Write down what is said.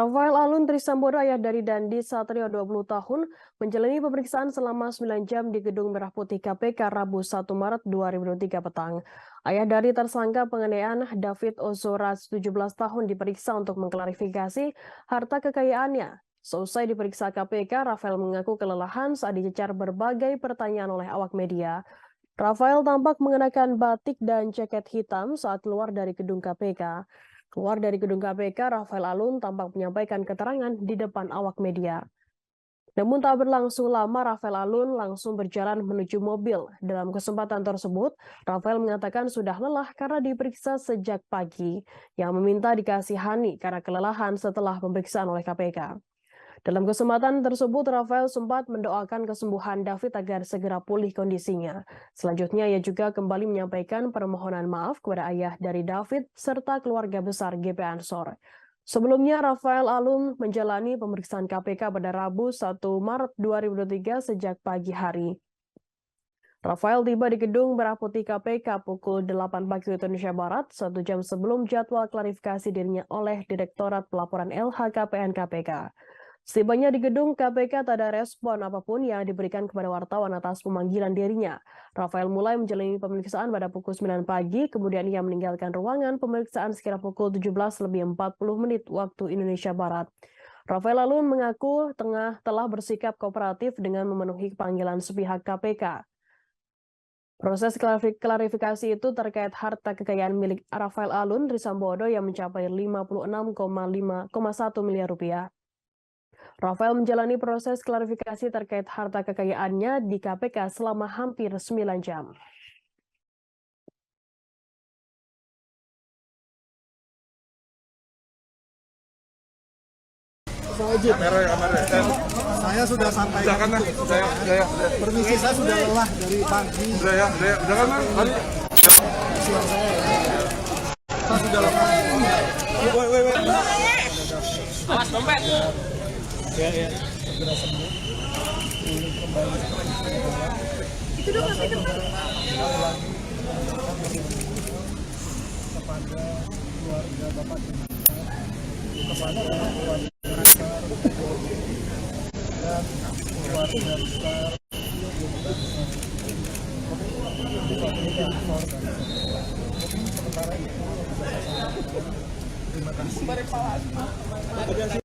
Rafael Alun Trisambodo, ayah dari Dandi Satrio 20 tahun, menjalani pemeriksaan selama 9 jam di Gedung Merah Putih KPK Rabu 1 Maret 2023 petang. Ayah dari tersangka penganiayaan David Ozora 17 tahun diperiksa untuk mengklarifikasi harta kekayaannya. Seusai diperiksa KPK, Rafael mengaku kelelahan saat dicecar berbagai pertanyaan oleh awak media. Rafael tampak mengenakan batik dan jaket hitam saat keluar dari gedung KPK. Keluar dari gedung KPK, Rafael Alun tampak menyampaikan keterangan di depan awak media. Namun tak berlangsung lama, Rafael Alun langsung berjalan menuju mobil. Dalam kesempatan tersebut, Rafael mengatakan sudah lelah karena diperiksa sejak pagi, yang meminta dikasihani karena kelelahan setelah pemeriksaan oleh KPK. Dalam kesempatan tersebut, Rafael sempat mendoakan kesembuhan David agar segera pulih kondisinya. Selanjutnya, ia juga kembali menyampaikan permohonan maaf kepada ayah dari David serta keluarga besar GP Ansor. Sebelumnya, Rafael Alun menjalani pemeriksaan KPK pada Rabu 1 Maret 2023 sejak pagi hari. Rafael tiba di Gedung Merah Putih KPK pukul 8 pagi Indonesia Barat, 1 jam sebelum jadwal klarifikasi dirinya oleh Direktorat Pelaporan LHKPN KPK. Setibanya di gedung KPK tak ada respon apapun yang diberikan kepada wartawan atas pemanggilan dirinya. Rafael mulai menjalani pemeriksaan pada pukul 9 pagi, kemudian ia meninggalkan ruangan pemeriksaan sekira pukul 17.40 waktu Indonesia Barat. Rafael Alun mengaku telah bersikap kooperatif dengan memenuhi panggilan sepihak KPK. Proses klarifikasi itu terkait harta kekayaan milik Rafael Alun Trisambodo yang mencapai 56,1 miliar rupiah. Rafael menjalani proses klarifikasi terkait harta kekayaannya di KPK selama hampir 9 jam. Saya sudah sampaikan. Permisi, saya sudah lelah dari pagi. Udah kan, Mas? Saya sudah lelah. Awas dompet. Ya. Segera sembuh. Kembali Itu dong sampai tempat. Kepada keluarga Bapak kepada keluarga dan keluarga besar sementara ini terima kasih.